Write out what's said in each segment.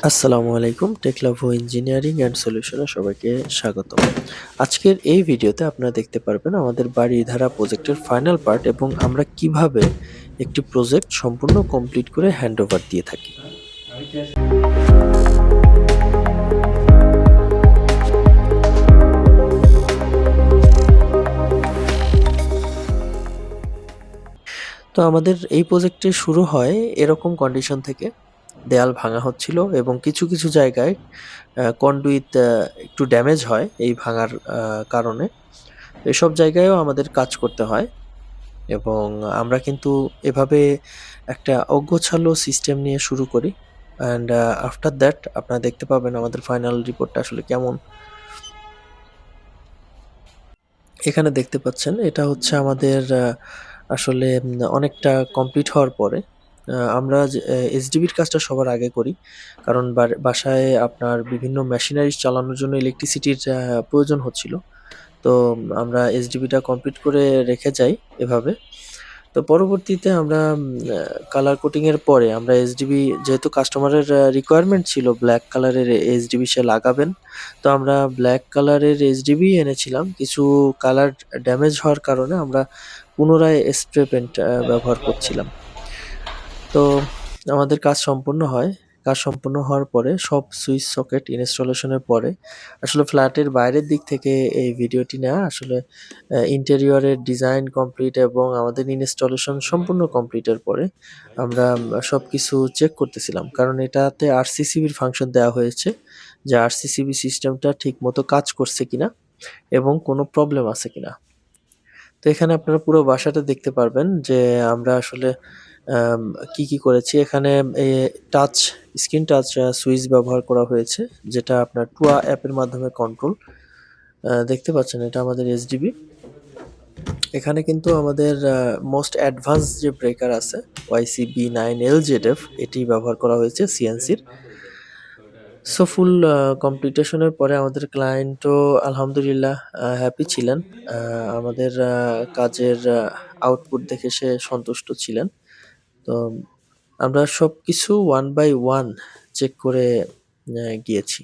আসসালামু আলাইকুম। টেকলাভো engineering and সলিউশনে সবাইকে স্বাগতম। আজকের এই ভিডিওতে আপনারা দেখতে পারবেন আমাদের বাড়িধারা প্রজেক্টের ফাইনাল পার্ট এবং আমরা কিভাবে একটি প্রজেক্ট সম্পূর্ণ কমপ্লিট করে হ্যান্ডওভার দিয়ে থাকি। তো আমাদের এই প্রজেক্টটি শুরু হয় এরকম কন্ডিশন থেকে। দেয়াল ভাঙা হচ্ছিল এবং কিছু জায়গায় কন্ডুইট একটু ড্যামেজ হয় এই ভাঙার কারণে। এসব জায়গায়ও আমাদের কাজ করতে হয় এবং আমরা কিন্তু এভাবে একটা অগোছালো সিস্টেম নিয়ে শুরু করি। অ্যান্ড আফটার দ্যাট আপনারা দেখতে পাবেন আমাদের ফাইনাল রিপোর্টটা আসলে কেমন। এখানে দেখতে পাচ্ছেন এটা হচ্ছে আমাদের আসলে অনেকটা কমপ্লিট হওয়ার পরে আমরা এসডিবির কাজটা সবার আগে করি। কারণ বাসায় আপনার বিভিন্ন মেশিনারিজ চালানোর জন্য ইলেকট্রিসিটির প্রয়োজন হচ্ছিল। তো আমরা এসডিবিটা কমপ্লিট করে রেখে যাই এভাবে। তো পরবর্তীতে আমরা কালার কোটিং এর পরে আমরা এসডিবি, যেহেতু কাস্টমারের রিকোয়ারমেন্ট ছিল ব্ল্যাক কালারের এসডিবি সে লাগাবেন, তো আমরা ব্ল্যাক কালারের এসডিবি এনেছিলাম। কিছু কালার ড্যামেজ হওয়ার কারণে আমরা পুনরায় স্প্রে পেইন্ট ব্যবহার করছিলাম। তো আমাদের কাজ সম্পূর্ণ হয়। কাজ সম্পূর্ণ হওয়ার পরে সব সুইচ সকেট ইনস্টলেশনের পরে আসলে ফ্ল্যাটের বাইরের দিক থেকে এই ভিডিওটি নেওয়া। আসলে ইন্টেরিয়রের ডিজাইন কমপ্লিট এবং আমাদের ইনস্টলেশন সম্পূর্ণ কমপ্লিটের পরে আমরা সবকিছু চেক করতেছিলাম। কারণ এটাতে আরসিসিবির ফাংশন দেওয়া হয়েছে যে আরসিসিবি সিস্টেমটা ঠিকমতো কাজ করছে কিনা এবং কোনো প্রবলেম আছে কিনা। তো এখানে আপনারা পুরো বাসাটা দেখতে পারবেন যে আমরা আসলে আম কি করেছি। এখানে টাচ স্ক্রিন টাচ সুইচ ব্যবহার করা হয়েছে, যেটা আপনার টুয়া অ্যাপের মাধ্যমে কন্ট্রোল। দেখতে পাচ্ছেন এটা আমাদের এসডিবি। এখানে কিন্তু আমাদের মোস্ট অ্যাডভান্স যে ব্রেকার আছে YCB9LZF এটি ব্যবহার করা হয়েছে সিএনসির। সো ফুল কমপ্লিটেশনের পরে আমাদের ক্লায়েন্টও আলহামদুলিল্লাহ হ্যাপি ছিলেন। আমাদের কাজের আউটপুট দেখে সে সন্তুষ্ট ছিলেন। তো আমরা সবকিছু ওয়ান বাই ওয়ান চেক করে গিয়েছি।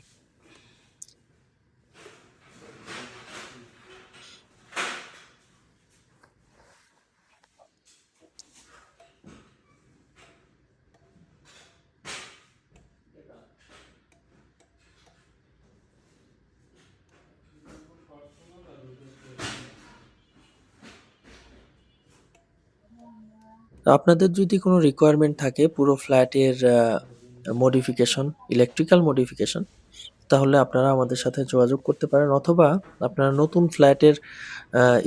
আপনাদের যদি কোনো রিকোয়ারমেন্ট থাকে পুরো ফ্ল্যাটের মডিফিকেশন, ইলেকট্রিক্যাল মডিফিকেশন, তাহলে আপনারা আমাদের সাথে যোগাযোগ করতে পারেন। অথবা আপনারা নতুন ফ্ল্যাটের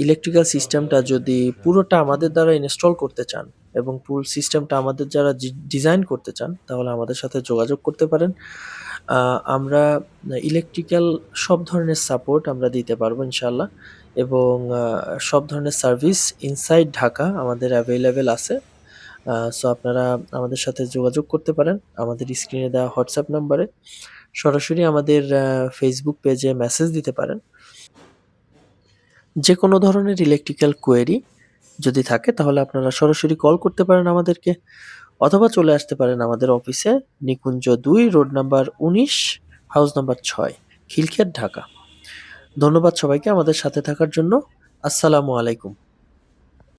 ইলেকট্রিক্যাল সিস্টেমটা যদি পুরোটা আমাদের দ্বারা ইনস্টল করতে চান এবং ফুল সিস্টেমটা আমাদের যারা ডিজাইন করতে চান, তাহলে আমাদের সাথে যোগাযোগ করতে পারেন। আমরা ইলেকট্রিক্যাল সব ধরনের সাপোর্ট আমরা দিতে পারবো ইনশাআল্লাহ এবং সব ধরনের সার্ভিস ইনসাইড ঢাকা আমাদের অ্যাভেইলেবল আছে। সো আপনারা আমাদের সাথে যোগাযোগ করতে পারেন আমাদের স্ক্রিনে দেওয়া হোয়াটসঅ্যাপ নাম্বারে। সরাসরি আমাদের ফেসবুক পেজে মেসেজ দিতে পারেন। যেকোনো ধরনের ইলেকট্রিক্যাল কোয়েরি যদি থাকে তাহলে আপনারা সরাসরি কল করতে পারেন আমাদেরকে, অথবা চলে আসতে পারেন আমাদের অফিসে, নিকুঞ্জ ২, road number ১৯, house number ৬, Khilkhet, Dhaka. ধন্যবাদ সবাইকে আমাদের সাথে থাকার জন্য। আসসালামু আলাইকুম।